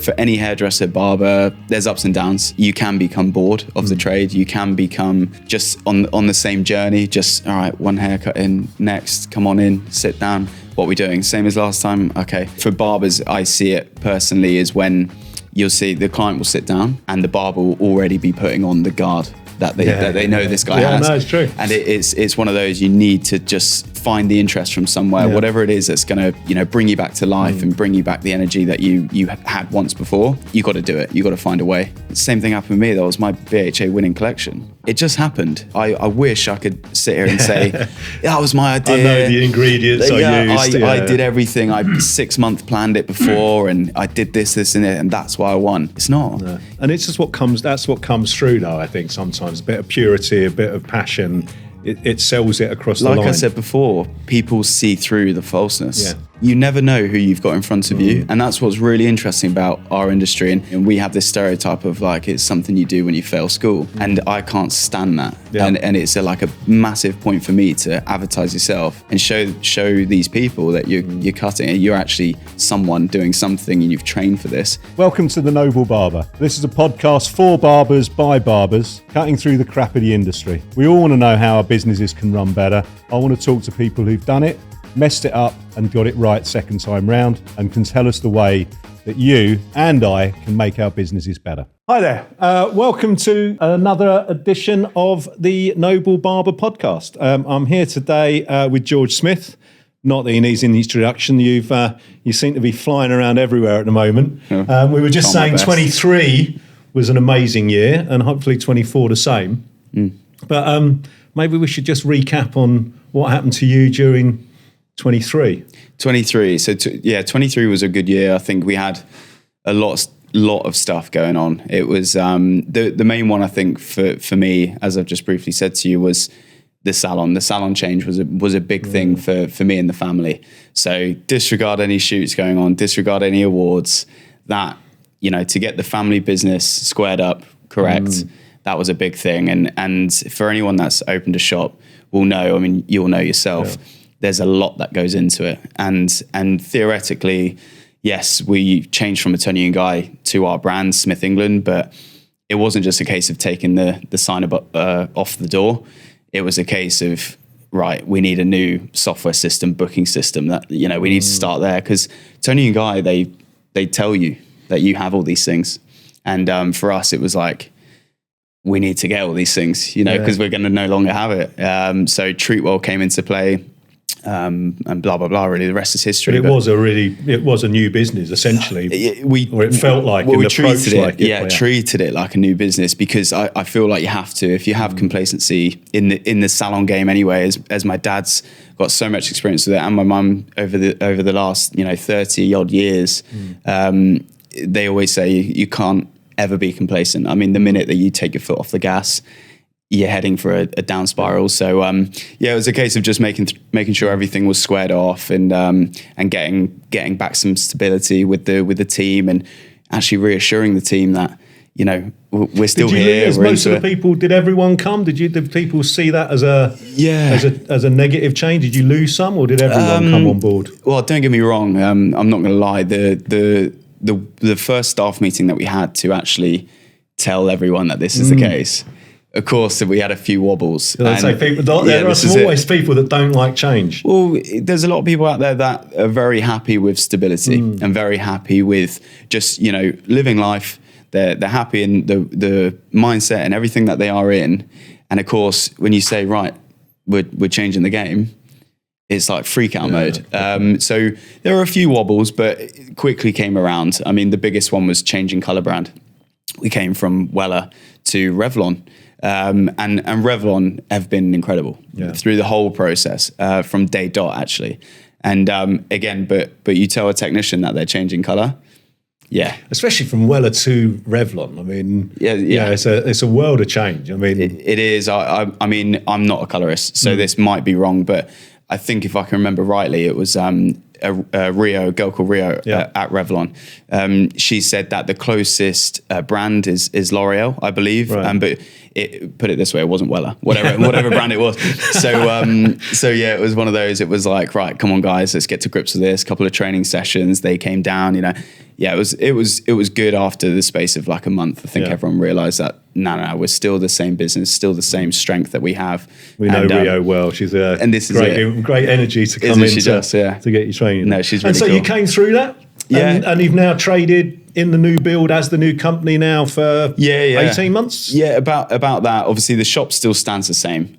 for any hairdresser, barber, there's ups and downs. You can become bored of the trade. You can become just on the same journey, just, all right, one haircut in, next, come on in, sit down. What are we doing? Same as last time? Okay. For barbers, I see it personally is when you'll see the client will sit down and the barber will already be putting on the guard that they know this guy has. No, it's true. And it's one of those, you need to just find the interest from somewhere, whatever it is that's going to, bring you back to life and bring you back the energy that you had once before. You got to do it. You got to find a way. The same thing happened with me. That was my BHA winning collection. It just happened. I wish I could sit here and say, that was my idea. I know the ingredients I used. I did everything. I 6-month planned it before and I did this and it, and that's why I won. It's not. No. And it's just that's what comes through though, I think sometimes. A bit of purity, a bit of passion. It sells it across the line. Like I said before, people see through the falseness. Yeah. You never know who you've got in front of you. And that's what's really interesting about our industry. And we have this stereotype of like, it's something you do when you fail school. And I can't stand that. Yeah. And it's like a massive point for me to advertise yourself and show these people that you're cutting and you're actually someone doing something and you've trained for this. Welcome to The Noble Barber. This is a podcast for barbers by barbers, cutting through the crap of the industry. We all want to know how our businesses can run better. I want to talk to people who've done it, messed it up and got it right second time round and can tell us the way that you and I can make our businesses better. Hi there. Welcome to another edition of the Noble Barber podcast. I'm here today with George Smith. Not that he needs an introduction. You seem to be flying around everywhere at the moment. We were just saying 23 was an amazing year and hopefully 24 the same. But maybe we should just recap on what happened to you during 23. 23. So 23 was a good year. I think we had a lot of stuff going on. It was the main one, I think, for me, as I've just briefly said to you, was the salon. The salon change was a big thing for me and the family. So disregard any shoots going on, disregard any awards. That, to get the family business squared up correct, that was a big thing. And for anyone that's opened a shop will know, I mean, you'll know yourself, there's a lot that goes into it. And theoretically, yes, we changed from a Tony guy to our brand, Smith England, but it wasn't just a case of taking the sign off the door. It was a case of, right, we need a new software system, booking system that, we need to start there. Because Tony and Guy, they tell you that you have all these things. And for us, it was like, we need to get all these things, because we're going to no longer have it. So Treatwell came into play. And blah blah blah. Really, the rest is history. But it was a new business essentially. It felt like. Well, we treated it. Treated it like a new business because I feel like you have to. If you have complacency in the salon game anyway, as my dad's got so much experience with it, and my mum over the last 30 odd years, they always say you can't ever be complacent. I mean, the minute that you take your foot off the gas, you're heading for a down spiral. So it was a case of just making sure everything was squared off and getting back some stability with the team and actually reassuring the team that we're still here. Most of the people, did everyone come? Did people see that as a negative change? Did you lose some, or did everyone come on board? Well, don't get me wrong. I'm not going to lie. The first staff meeting that we had to actually tell everyone that this is the case. Of course, we had a few wobbles. There are always people that don't like change. Well, there's a lot of people out there that are very happy with stability and very happy with just, living life. They're happy in the mindset and everything that they are in. And of course, when you say, right, we're changing the game, it's like freak out mode. So there were a few wobbles, but it quickly came around. I mean, the biggest one was changing color brand. We came from Weller to Revlon. And Revlon have been incredible through the whole process, from day dot actually. And again, but you tell a technician that they're changing color, especially from Weller to Revlon. I mean, it's a world of change. I mean, it is. I mean, I'm not a colorist, so this might be wrong, but I think if I can remember rightly, it was a girl called Rio at Revlon. She said that the closest brand is L'Oreal, I believe. Right. But put it this way, it wasn't Wella, whatever brand it was. So yeah, it was one of those. It was like, right, come on guys, let's get to grips with this. Couple of training sessions. They came down, Yeah, it was good after the space of like a month. I think everyone realized that no, we're still the same business, still the same strength that we have. We know Rio well. She's and this is great energy to come in to get you training. No, she's really and so cool. you came through that? Yeah. And you've now traded in the new build as the new company now for 18 months? Yeah, about that. Obviously, the shop still stands the same.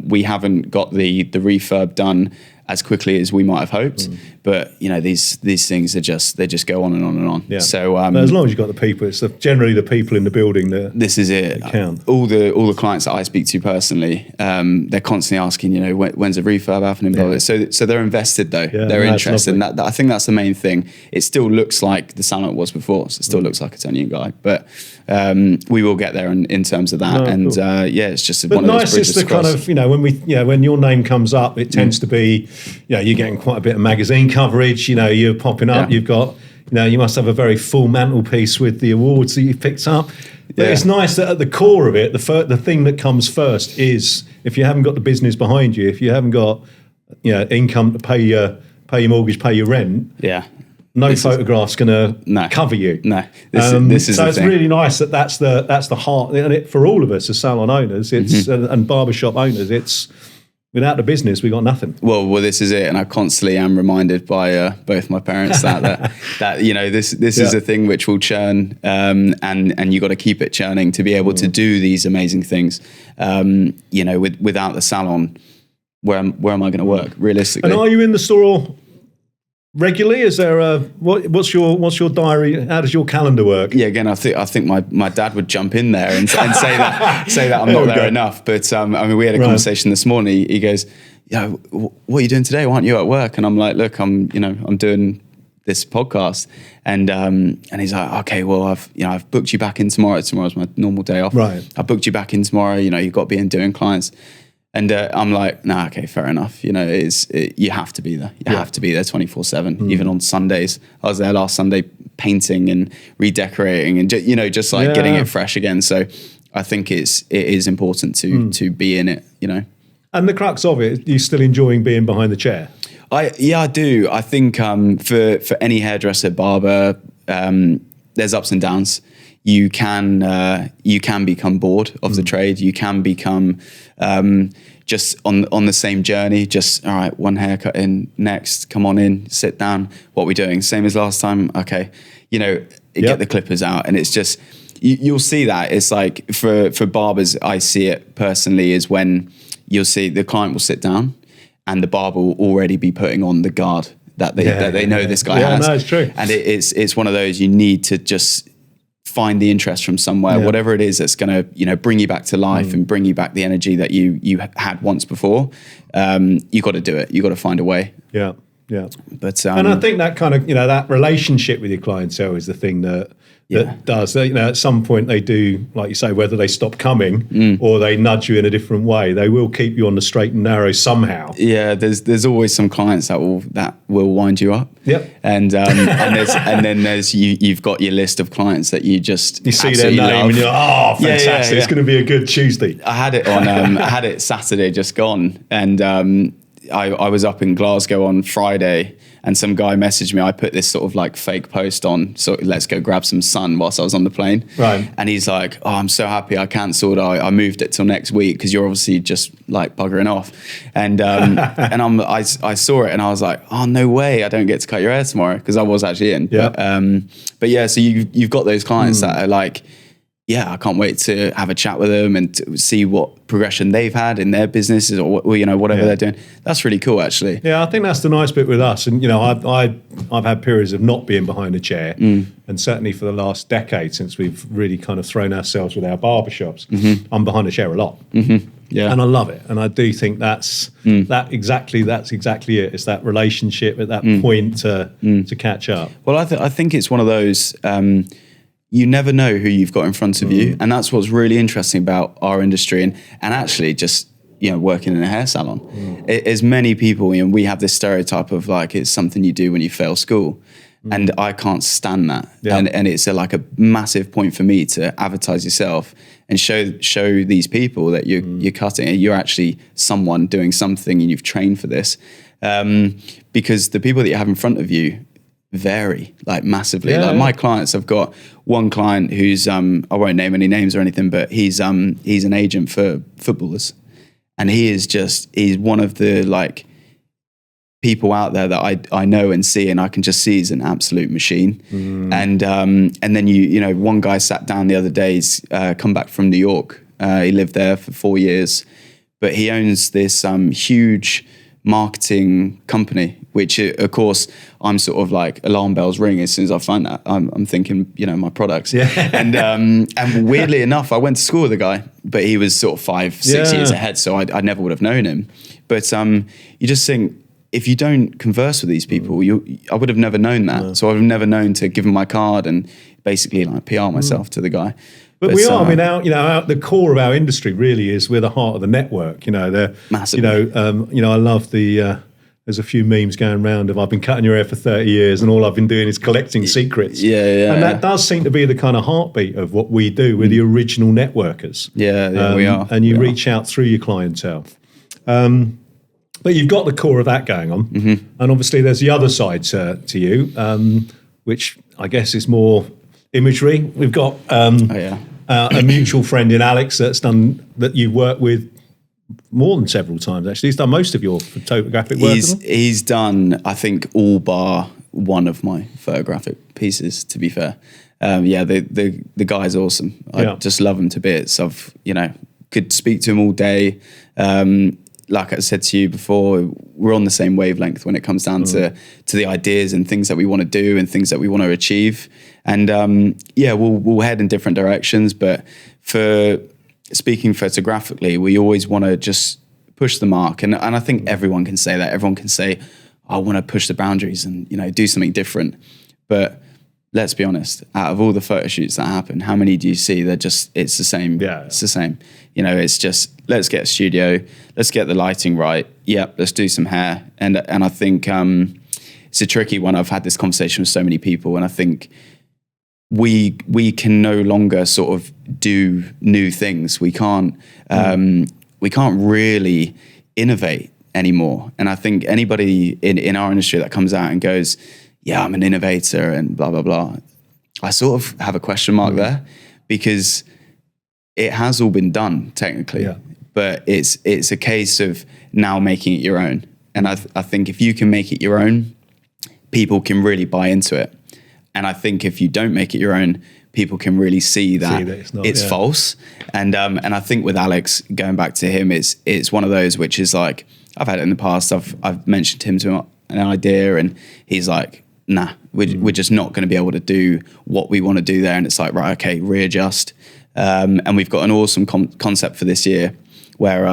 We haven't got the refurb done as quickly as we might have hoped, but these things they just go on and on and on. Yeah. So as long as you've got the people, it's generally the people in the building that this is it. That count. All the clients that I speak to personally, they're constantly asking, when's a refurb happening? Yeah. So they're invested though. Yeah, they're interested, and that I think that's the main thing. It still looks like the salon it was before, so it still looks like a Tonian guy, but we will get there in terms of that. Cool. It's just one of those bridges to kind of when your name comes up, it tends to be you're getting quite a bit of magazine coverage. You're popping up. You've got you must have a very full mantelpiece with the awards that you've picked up. But it's nice that at the core of it, the thing that comes first is if you haven't got the business behind you, if you haven't got income to pay your mortgage, pay your rent. Yeah. No photograph's going to cover you. No, this is so the it's thing. really nice that's the heart, and for all of us as salon owners, it's and barbershop owners, it's without the business we got nothing. Well, this is it, and I constantly am reminded by both my parents that this is a thing which will churn, and you got to keep it churning to be able to do these amazing things. Without the salon, where am I going to work realistically? And are you in the store regularly? Is there what's your diary? How does your calendar work? Yeah, again, I think my dad would jump in there and say that I'm not there enough. But we had a conversation this morning. He goes, what are you doing today? Why aren't you at work? And I'm like, look, I'm doing this podcast, and he's like, okay, well, I've booked you back in tomorrow. Tomorrow's my normal day off. Right. I booked you back in tomorrow. You've got to be in doing clients. And I'm like, nah, okay, fair enough. You have to be there. You have to be there 24/7, even on Sundays. I was there last Sunday painting and redecorating and just like getting it fresh again. So I think it is important to be in it, And the crux of it, you still enjoying being behind the chair? I do. I think for any hairdresser, barber, there's ups and downs. You can become bored of the trade. You can become just on the same journey. Just all right, one haircut in, next, come on in, sit down. What are we doing? Same as last time. Okay, get the clippers out, and it's just you'll see that. It's like for barbers, I see it personally is when you'll see the client will sit down, and the barber will already be putting on the guard that they know this guy has. No, it's true. And it's one of those you need to just find the interest from somewhere, whatever it is that's going to bring you back to life and bring you back the energy that you had once before. You got to do it. You got to find a way. Yeah. But and I think that kind of that relationship with your clientele is the thing that does. At some point they do, like you say, whether they stop coming or they nudge you in a different way, they will keep you on the straight and narrow somehow. Yeah, there's always some clients that will wind you up. Yep. And then there's you've got your list of clients that you see their name love. and you're like, oh, fantastic! It's going to be a good Tuesday. I had it on. I had it Saturday just gone, and I was up in Glasgow on Friday, and some guy messaged me. I put this sort of like fake post on, so let's go grab some sun whilst I was on the plane. Right. And he's like, oh, I'm so happy I cancelled. I moved it till next week because you're obviously just like buggering off. And I saw it and I was like, oh, no way, I don't get to cut your hair tomorrow, because I was actually in. Yeah. But yeah, so you've got those clients that are like, I can't wait to have a chat with them and to see what progression they've had in their businesses or whatever they're doing. That's really cool, actually. Yeah, I think that's the nice bit with us. And I've had periods of not being behind a chair, and certainly for the last decade since we've really kind of thrown ourselves with our barbershops, I'm behind a chair a lot. Yeah, and I love it. And I do think that's exactly it. It's that relationship at that point to catch up. Well, I think it's one of those. You never know who you've got in front of you, and that's what's really interesting about our industry. And actually, just working in a hair salon. As many people, we have this stereotype of like, it's something you do when you fail school. And I can't stand that. Yeah. And it's like a massive point for me to advertise yourself and show these people that you're cutting and you're actually someone doing something and you've trained for this. Because the people that you have in front of you vary like massively. My clients, I've got one client who's, I won't name any names or anything, but he's an agent for footballers. And he's one of the like people out there that I know and see, and I can just see he's an absolute machine. And then one guy sat down the other day. He's come back from New York. He lived there for 4 years, but he owns this huge marketing company, which of course I'm sort of like alarm bells ring as soon as I find that. I'm thinking, my products. And weirdly enough, I went to school with the guy, but he was sort of 5-6 years ahead, so I never would have known him. But you just think, if you don't converse with these people, I would have never known that. No. So I would have never known to give him my card and basically like PR myself to the guy. But we are. I mean, the core of our industry really is we're the heart of the network. Massively. I love the. There's a few memes going around of I've been cutting your hair for 30 years and all I've been doing is collecting secrets. And that does seem to be the kind of heartbeat of what we do. We're the original networkers. We are. And you reach out through your clientele. But you've got the core of that going on. And obviously there's the other side to you, which I guess is more imagery. We've got a mutual friend in Alex that you've worked with more than several times, actually. He's done most of your photographic work. He's done, I think, all bar one of my photographic pieces, to be fair. The guy's awesome. I just love him to bits. Could speak to him all day. Like I said to you before, we're on the same wavelength when it comes down to the ideas and things that we want to do and things that we want to achieve. And we'll head in different directions. But for speaking photographically, we always want to just push the mark. And I think everyone can say that. Everyone can say, I want to push the boundaries and do something different. But let's be honest, out of all the photo shoots that happen, how many do you see? It's the same. Yeah. It's the same. It's just, let's get a studio, let's get the lighting right. Yep, let's do some hair. And I think it's a tricky one. I've had this conversation with so many people, and I think we can no longer sort of do new things. We can't really innovate anymore. And I think anybody in our industry that comes out and goes, yeah, I'm an innovator and blah, blah, blah, I sort of have a question mark there, because it has all been done technically, but it's a case of now making it your own. And I think if you can make it your own, people can really buy into it. And I think if you don't make it your own, people can really see that it's false. And I think with Alex, going back to him, it's one of those which is like, I've had it in the past. I've mentioned him to an idea, and he's like, nah, we're just not going to be able to do what we want to do there. And it's like, right, okay, readjust. And we've got an awesome concept for this year where,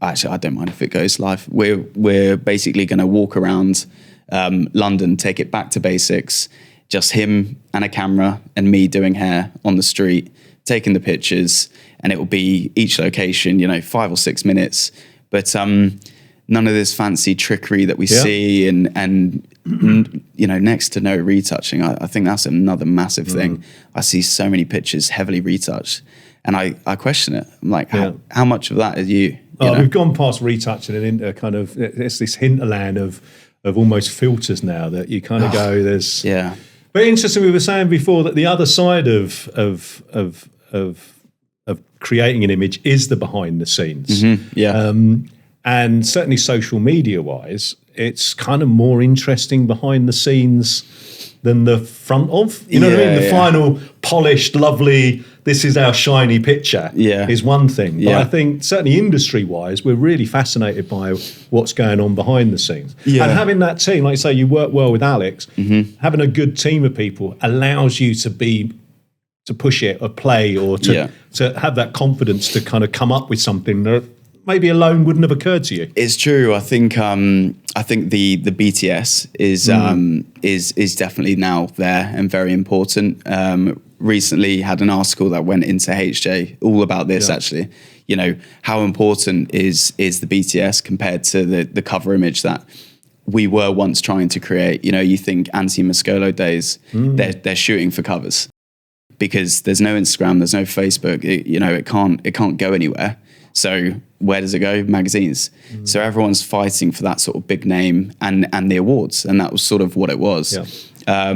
actually, I don't mind if it goes live. We're basically going to walk around London, take it back to basics, just him and a camera and me doing hair on the street, taking the pictures, and it will be each location, 5 or 6 minutes. But none of this fancy trickery that we see and next to no retouching. I think that's another massive thing. I see so many pictures heavily retouched, and I question it. I'm like, how much of that is you? We've gone past retouching and into kind of, it's this hinterland of almost filters now that you kind of go, there's... Yeah. But interesting, we were saying before that the other side of creating an image is the behind the scenes. And certainly social media wise, it's kind of more interesting behind the scenes than the front of. You know what I mean? The final polished, lovely, this is our shiny picture is one thing. But I think certainly industry wise, we're really fascinated by what's going on behind the scenes. And having that team, like you say, you work well with Alex, having a good team of people allows you to push it or play or to have that confidence to kind of come up with something that maybe alone wouldn't have occurred to you. It's true. I think the BTS is definitely now there and very important. recently had an article that went into HJ all about this, actually. You know, how important is the BTS compared to the cover image that we were once trying to create. You know, you think anti-Muscolo days, they're shooting for covers because there's no Instagram, there's no Facebook, it can't go anywhere. So where does it go? Magazines. So everyone's fighting for that sort of big name and the awards. And that was sort of what it was. Yeah.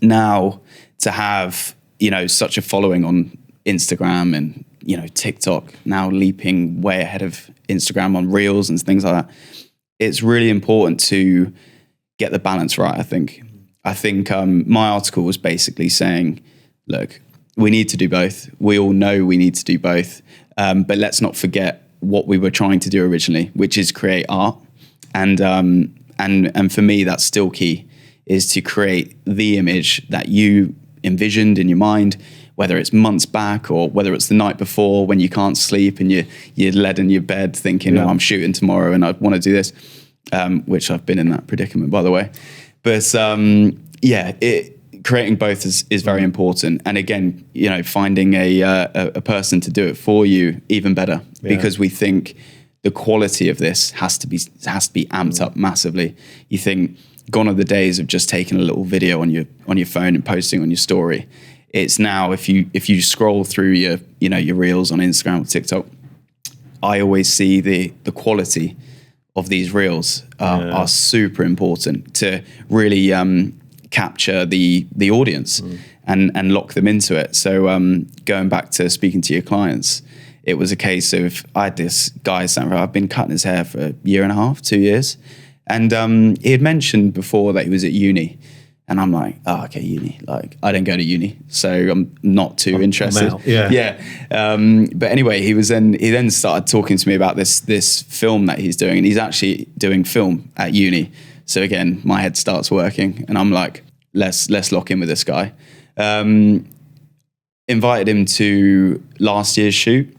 Now to have, you know, such a following on Instagram and, you know, TikTok now leaping way ahead of Instagram on Reels and things like that. It's really important to get the balance right, I think. My article was basically saying, look, we need to do both. We all know we need to do both. But let's not forget what we were trying to do originally, which is create art. And for me, that's still key, is to create the image that you envisioned in your mind, whether it's months back or whether it's the night before when you can't sleep and you're led in your bed thinking, oh, I'm shooting tomorrow and I want to do this, which I've been in that predicament, by the way. But creating both is very important. And again, you know, finding a person to do it for you, even better, because we think the quality of this has to be amped up massively. You think gone are the days of just taking a little video on your phone and posting on your story. It's now if you scroll through your reels on Instagram or TikTok, I always see the quality of these reels are super important to really capture the audience and lock them into it. So going back to speaking to your clients, it was a case of I had this guy saying, I've been cutting his hair for a year and a half, 2 years, and he had mentioned before that he was at uni. And I'm like, oh, okay, uni. Like, I didn't go to uni, so I'm not too interested. But anyway, he then started talking to me about this film that he's doing, and he's actually doing film at uni. So again, my head starts working, and I'm like, let's lock in with this guy. Invited him to last year's shoot,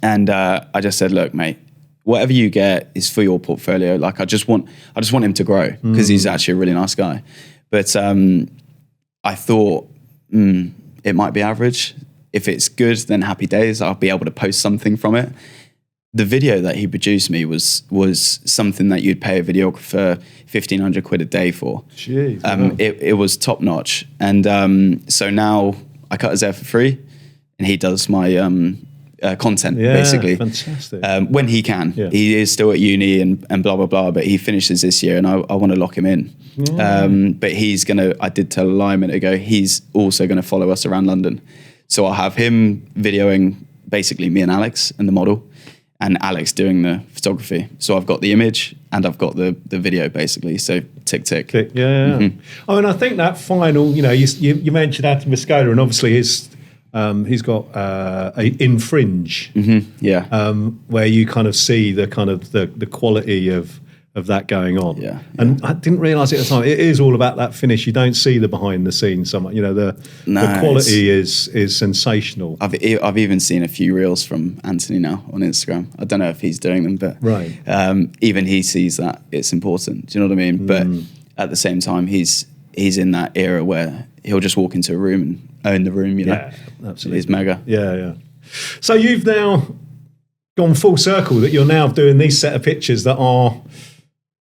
and I just said, look, mate, whatever you get is for your portfolio. Like, I just want him to grow because he's actually a really nice guy. But I thought it might be average. If it's good, then happy days. I'll be able to post something from it. The video that he produced me was something that you'd pay a videographer 1,500 quid a day for. Jeez, wow. It was top notch. And so now I cut his hair for free, and he does my content, basically. Fantastic. When he can. Yeah. He is still at uni and blah, blah, blah, but he finishes this year, and I want to lock him in. Yeah. But I did tell a lie a minute ago, he's also going to follow us around London. So I'll have him videoing basically me and Alex and the model, and Alex doing the photography. So I've got the image and I've got the video, basically. So tick. Yeah. Mm-hmm. Oh, and I think that final, you mentioned Anthony Laban, and obviously he's got a Infringe, where you kind of see the quality of that going on. Yeah. And I didn't realise it at the time. It is all about that finish. You don't see the behind the scenes so much. The quality is sensational. I've even seen a few reels from Anthony now on Instagram. I don't know if he's doing them, but even he sees that it's important. Do you know what I mean? But at the same time, he's in that era where he'll just walk into a room and own the room. Yeah, absolutely. He's mega. Yeah. So you've now gone full circle that you're now doing these set of pictures that are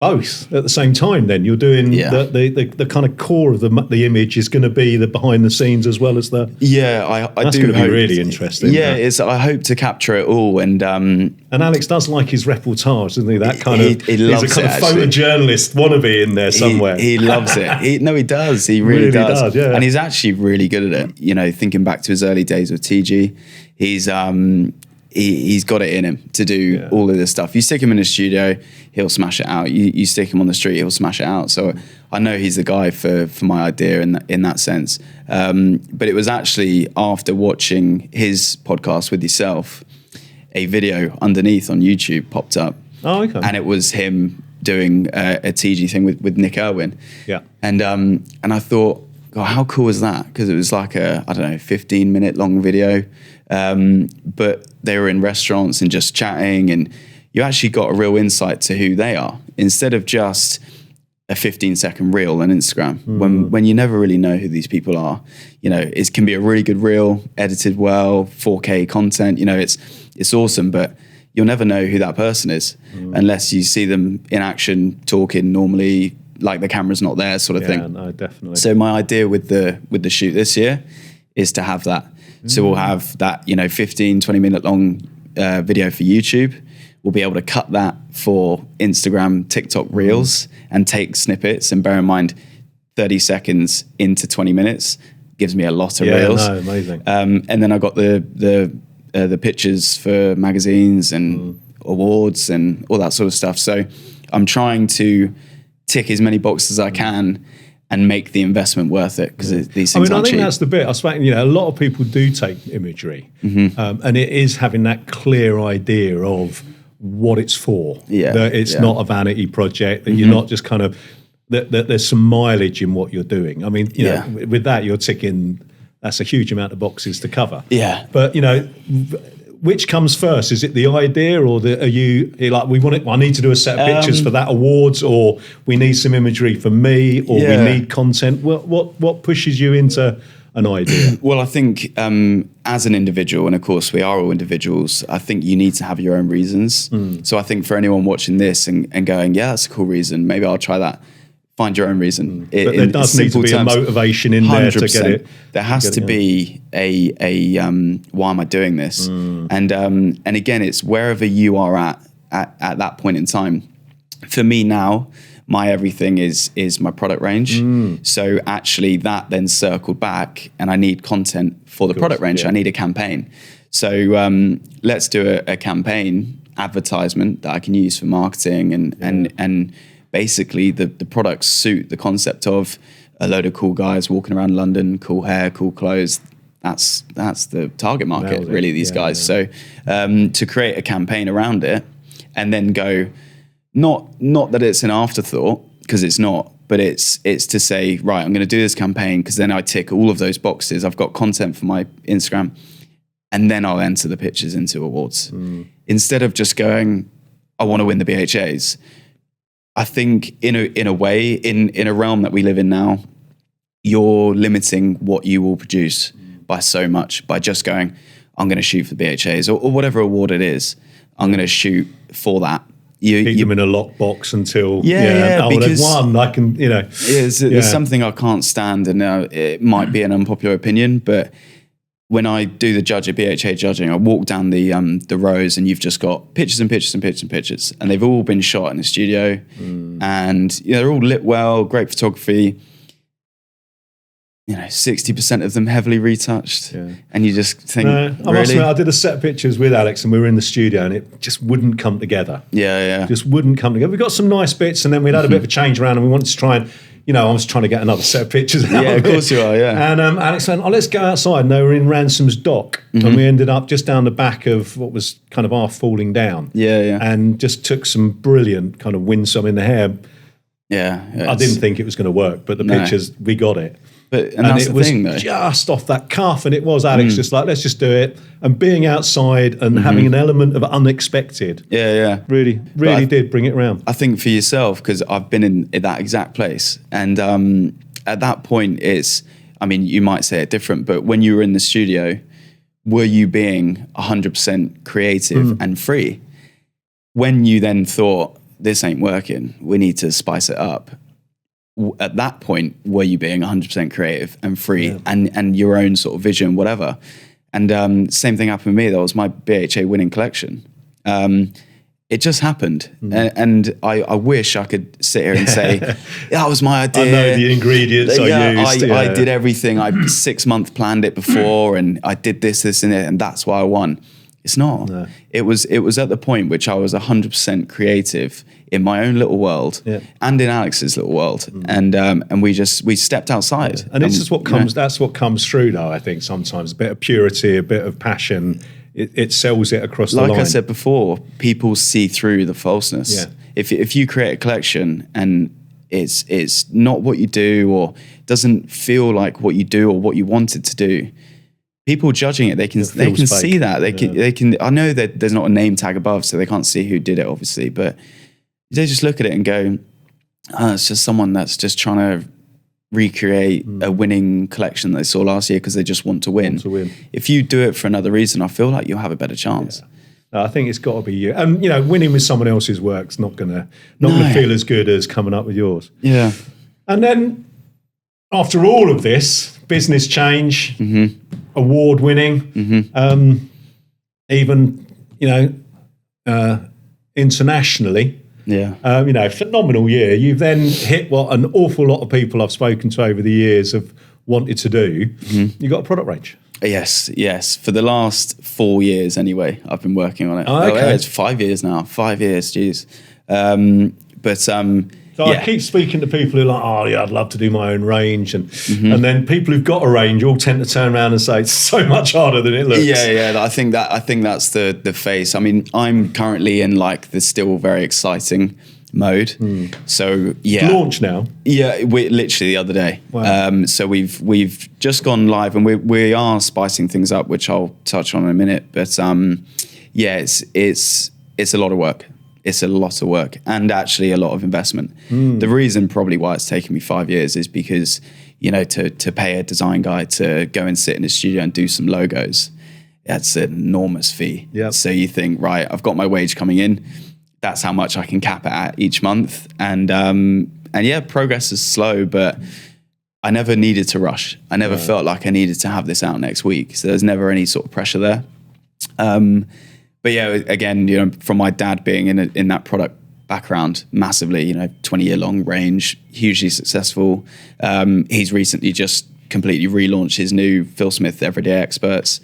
both at the same time. Then you're doing the kind of core of the image is going to be the behind the scenes as well as the that's going to be really interesting. I hope to capture it all, and Alex does like his reportage, doesn't he? That kind of he loves he's a kind of photojournalist wannabe in there somewhere. He loves it. He does. He really does. Yeah. And he's actually really good at it. Thinking back to his early days with TG, he's got it in him to do all of this stuff. You stick him in a studio, he'll smash it out. You stick him on the street, he'll smash it out. So I know he's the guy for my idea in that sense. But it was actually after watching his podcast with yourself, a video underneath on YouTube popped up. Oh, okay. And it was him doing a TG thing with Nick Irwin. Yeah. And I thought, God, how cool is that? Because it was like 15-minute long video. But they were in restaurants and just chatting, and you actually got a real insight to who they are instead of just a 15-second reel on Instagram when you never really know who these people are. You know, it can be a really good reel, edited well, 4K content. You know, it's awesome, but you'll never know who that person is unless you see them in action, talking normally, like the camera's not there, sort of thing. Yeah, no, definitely. So my idea with the shoot this year is to have that. So we'll have that, you know, 15, 20 minute long video for YouTube. We'll be able to cut that for Instagram, TikTok Reels and take snippets. And bear in mind, 30 seconds into 20 minutes gives me a lot of reels. No, amazing. And then I got the pictures for magazines and awards and all that sort of stuff. So I'm trying to tick as many boxes as I can and make the investment worth it, because these things aren't cheap. That's the bit. I suppose, you know, a lot of people do take imagery, and it is having that clear idea of what it's for. Yeah, that it's not a vanity project, that you're not just kind of, that there's some mileage in what you're doing. I mean, you know, with that, you're ticking, that's a huge amount of boxes to cover. Yeah. But, you know, which comes first? Is it the idea, or are you like, I need to do a set of pictures for that awards, or we need some imagery for me, or we need content? What pushes you into an idea? Well, I think as an individual, and of course we are all individuals, I think you need to have your own reasons. So I think for anyone watching this and going, yeah, that's a cool reason, maybe I'll try that. Find your own reason. But there does need to be a motivation in there to get it. There has to be a why am I doing this? And again, it's wherever you are at that point in time. For me now, my everything is my product range. So actually that then circled back, and I need content for the product range. I need a campaign. So let's do a campaign advertisement that I can use for marketing and basically the products suit the concept of a load of cool guys walking around London, cool hair, cool clothes. That's the target market, really, these guys. So to create a campaign around it and then go, not that it's an afterthought, because it's not, but it's to say, right, I'm going to do this campaign because then I tick all of those boxes. I've got content for my Instagram, and then I'll enter the pictures into awards. Instead of just going, I want to win the BHAs. I think in a way, in a realm that we live in now, you're limiting what you will produce by so much, by just going, I'm going to shoot for the BHAs or whatever award it is. I'm going to shoot for that. Keep them in a lockbox until because there's one I can, you know. There's something I can't stand, and it might be an unpopular opinion, but when I do the judge at BHA judging, I walk down the rows, and you've just got pictures and pictures and pictures and pictures, and they've all been shot in the studio, and they're all lit well, great photography. 60% of them heavily retouched, and you just think, I must admit, I did a set of pictures with Alex, and we were in the studio, and it just wouldn't come together. Just wouldn't come together. We got some nice bits, and then we'd had a bit of a change around, and we wanted to try and, I was trying to get another set of pictures out of course you are, And Alex went, let's go outside. And they were in Ransom's dock, and we ended up just down the back of what was kind of half falling down. And just took some brilliant kind of winsome in the hair. I didn't think it was going to work, but the pictures, we got it. And that's it the was thing, though. Just off that cuff, and it was Alex just like, let's just do it. And being outside and having an element of unexpected, really did bring it around. I think for yourself, because I've been in that exact place, and at that point, you might say it different, but when you were in the studio, were you being 100% creative and free? When you then thought, this ain't working, we need to spice it up. At that point, were you being 100% creative and free and your own sort of vision, whatever? And same thing happened with me. That was my BHA winning collection. It just happened. And I wish I could sit here and say, that was my idea. I know the ingredients I used. I did everything. I 6 months planned it before, and I did this, and it, and that's why I won. It's not. No. It was at the point which I was 100% creative in my own little world and in Alex's little world, and we stepped outside. And this is what comes. That's what comes through, though. I think sometimes a bit of purity, a bit of passion. It sells it across the line. Like I said before, people see through the falseness. Yeah. If you create a collection and it's not what you do, or doesn't feel like what you do or what you wanted to do, people judging it, they can see that. They can. I know that there's not a name tag above, so they can't see who did it, obviously, but they just look at it and go, It's just someone that's just trying to recreate a winning collection that they saw last year because they just want to win. If you do it for another reason, I feel like you'll have a better chance. No, I think it's got to be you. And, winning with someone else's work's not going to feel as good as coming up with yours. Yeah. And then after all of this, business change, award winning, even, internationally. Yeah. Phenomenal year. You've then hit what an awful lot of people I've spoken to over the years have wanted to do. You've got a product range. Yes. For the last 4 years anyway, I've been working on it. Oh, okay. It's 5 years now. 5 years, geez. So I keep speaking to people who are like, oh yeah, I'd love to do my own range, and then people who've got a range all tend to turn around and say it's so much harder than it looks. Yeah. I think that's the phase. I mean, I'm currently in like the still very exciting mode. So yeah, launch now. Yeah, we literally the other day. Wow. So we've just gone live, and we are spicing things up, which I'll touch on in a minute. But it's a lot of work. It's a lot of work and actually a lot of investment. The reason probably why it's taken me 5 years is because, to pay a design guy to go and sit in a studio and do some logos, that's an enormous fee. Yep. So you think, right, I've got my wage coming in. That's how much I can cap it at each month. And progress is slow, but I never needed to rush. I never felt like I needed to have this out next week. So there's never any sort of pressure there. But yeah, again, from my dad being in that product background massively, 20-year long range, hugely successful. He's recently just completely relaunched his new Phil Smith Everyday Experts,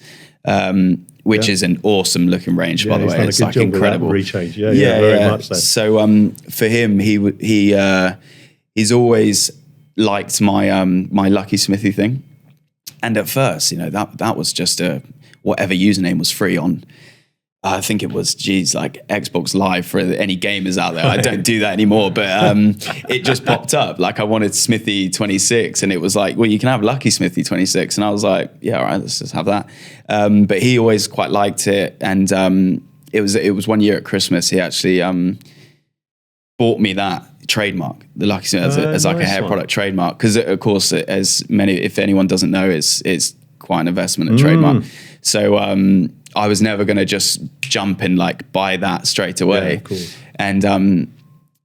which is an awesome looking range, by the way. It's like incredible. Rechange. Yeah, very much so. So for him, he's always liked my Lucky Smithy thing. And at first, that was just whatever username was free on. I think it was, like Xbox Live for any gamers out there. I don't do that anymore, but it just popped up. Like I wanted Smithy 26 and it was like, well, you can have Lucky Smithy 26. And I was like, yeah, all right, let's just have that. But he always quite liked it. And it was 1 year at Christmas. He actually bought me that trademark, the Lucky Smithy, as like a hair product trademark. Because of course, if anyone doesn't know, it's quite an investment, a trademark. So I was never going to just jump and like buy that straight away. Yeah, of course. And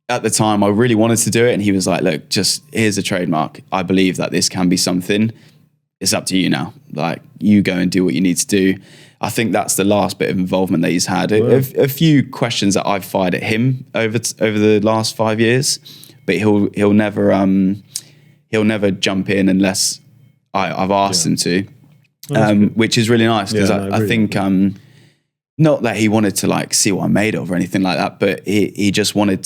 at the time I really wanted to do it. And he was like, look, just here's a trademark. I believe that this can be something. It's up to you now. Like you go and do what you need to do. I think that's the last bit of involvement that he's had. A few questions that I've fired at him over the last 5 years, but he'll never jump in unless I've asked him to. Which is really nice because I think not that he wanted to like see what I'm made of or anything like that, but he just wanted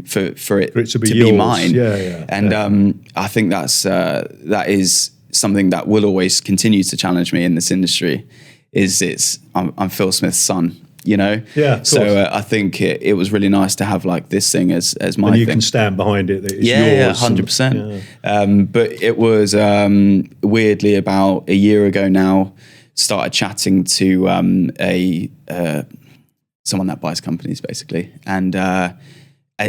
for it to be mine. And I think that is something that will always continue to challenge me in this industry. I'm Phil Smith's son, Yeah. So I think it was really nice to have like this thing as my and you thing. can stand behind it. That it's yours, yours. 100%. But it was weirdly about a year ago now. Started chatting to someone that buys companies basically, and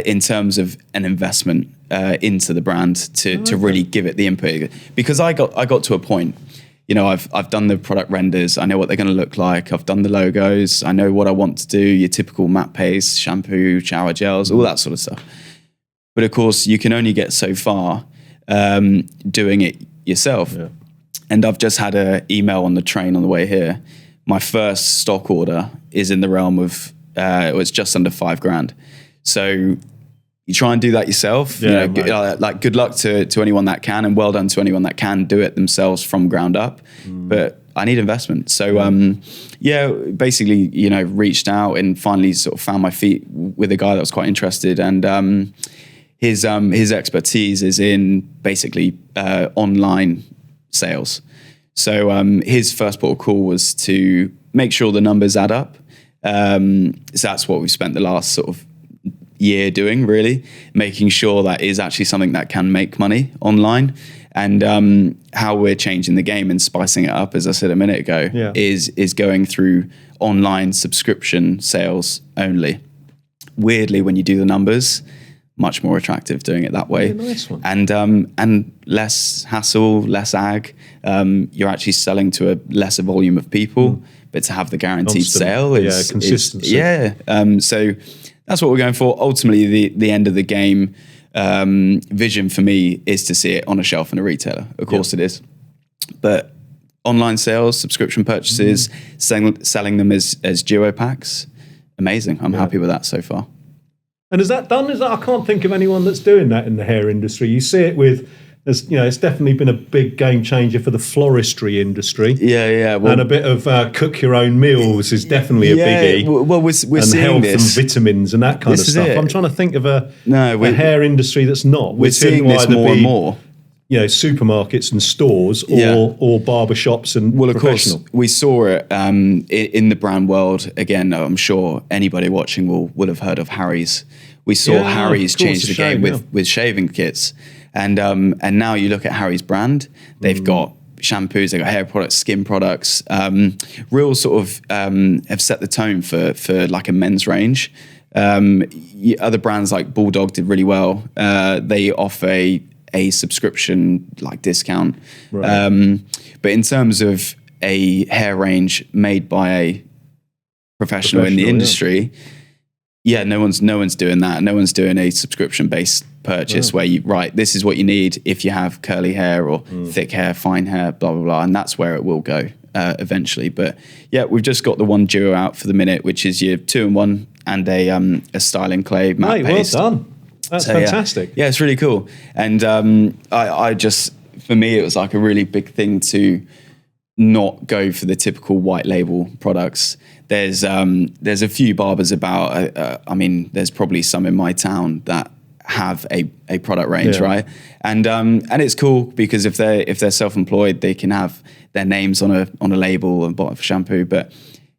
in terms of an investment into the brand to really give it the input, because I got to a point. I've done the product renders. I know what they're going to look like. I've done the logos. I know what I want to do. Your typical matte paste, shampoo, shower gels, all that sort of stuff. But of course, you can only get so far doing it yourself. Yeah. And I've just had an email on the train on the way here. My first stock order is in the realm of it was just under $5,000. So you try and do that yourself. Good luck to anyone that can, and well done to anyone that can do it themselves from ground up. But I need investment. So basically, reached out and finally sort of found my feet with a guy that was quite interested. And his expertise is in basically online sales. So his first port of call was to make sure the numbers add up. So that's what we've spent the last sort of year doing, really, making sure that is actually something that can make money online. And how we're changing the game and spicing it up, as I said a minute ago, is going through online subscription sales only. Weirdly, when you do the numbers, much more attractive doing it that way. Yeah, nice one. And less hassle, less ag. You're actually selling to a lesser volume of people, but to have the guaranteed Constant, sale is consistency. So that's what we're going for. Ultimately, the end of the game vision for me is to see it on a shelf in a retailer. Of course it is. But online sales, subscription purchases, selling them as duo packs, amazing. I'm happy with that so far. And is that done? I can't think of anyone that's doing that in the hair industry. You see it with, it's definitely been a big game changer for the floristry industry. Yeah. Well, and a bit of cook your own meals is definitely a biggie. Well, we're and seeing health this. and vitamins and that kind of stuff. I'm trying to think of a hair industry that's not. We're seeing this more and more. Supermarkets and stores or barber shops and professional. Of course, we saw it in the brand world. Again, I'm sure anybody watching will have heard of Harry's. We saw Harry's change the game with shaving kits. And now you look at Harry's brand, they've got shampoos, they've got hair products, skin products, real sort of have set the tone for like a men's range. Other brands like Bulldog did really well. They offer a subscription like discount. Right. But in terms of a hair range made by a professional in the industry, no one's doing that. No one's doing a subscription based purchase where this is what you need if you have curly hair or thick hair, fine hair, blah, blah, blah. And that's where it will go eventually. But we've just got the one duo out for the minute, which is your 2-in-1 and a styling clay matte paste. Well done. That's fantastic. Yeah, it's really cool. And I just, for me, it was like a really big thing to not go for the typical white label products. There's a few barbers about, there's probably some in my town that have a product range, right? And it's cool because if they're self-employed, they can have their names on a label and bottle of shampoo. But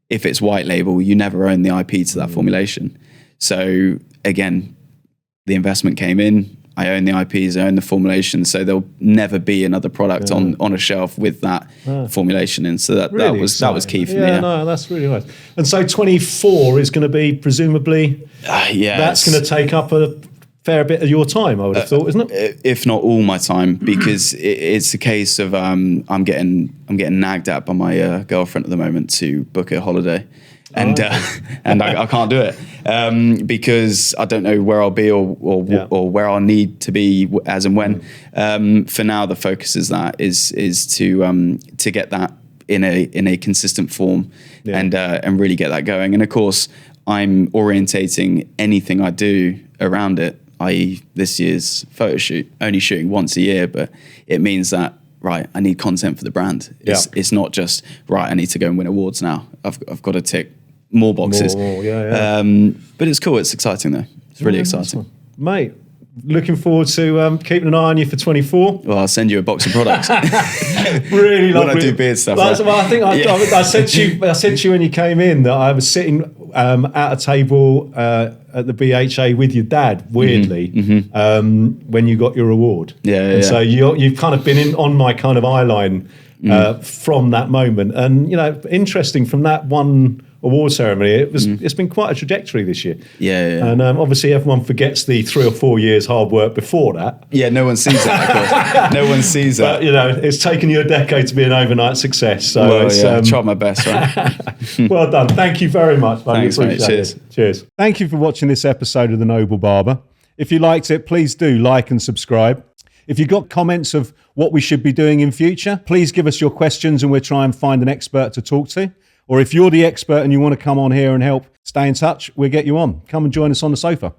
if it's white label, you never own the IP to that formulation. So again, the investment came in. I own the IPs, I own the formulation, so there'll never be another product on a shelf with that formulation in. So that was key for me. Yeah, no, that's really nice. And so 24 is going to be presumably that's going to take up a fair bit of your time, I would have thought, isn't it? If not all my time, because it's a case of I'm getting nagged at by my girlfriend at the moment to book a holiday. And I can't do it because I don't know where I'll be or where I'll need to be as and when. For now, the focus is to get that in a consistent form and really get that going. And of course, I'm orientating anything I do around it. I.e., this year's photo shoot, only shooting once a year, but it means that I need content for the brand. It's not just I need to go and win awards now. I've got to tick more boxes. But it's cool. It's exciting though. It's really exciting, mate. Looking forward to keeping an eye on you for 24. Well, I'll send you a box of products. Really lovely. When I do beard stuff. Well, I think I sent you when you came in that I was sitting at a table at the BHA with your dad. Weirdly, when you got your award. So you've kind of been on my kind of eye line from that moment, and interesting from that one award ceremony. It's been quite a trajectory this year. And obviously everyone forgets the 3 or 4 years hard work before that. No one sees that, of course. No one sees that. But it's taken you a decade to be an overnight success. So I tried my best, right? Well done. Thank you very much, buddy. Thanks, mate. Cheers. Thank you for watching this episode of The Noble Barber. If you liked it, please do like and subscribe. If you've got comments of what we should be doing in future, please give us your questions and we'll try and find an expert to talk to. Or if you're the expert and you want to come on here and help, stay in touch, we'll get you on. Come and join us on the sofa.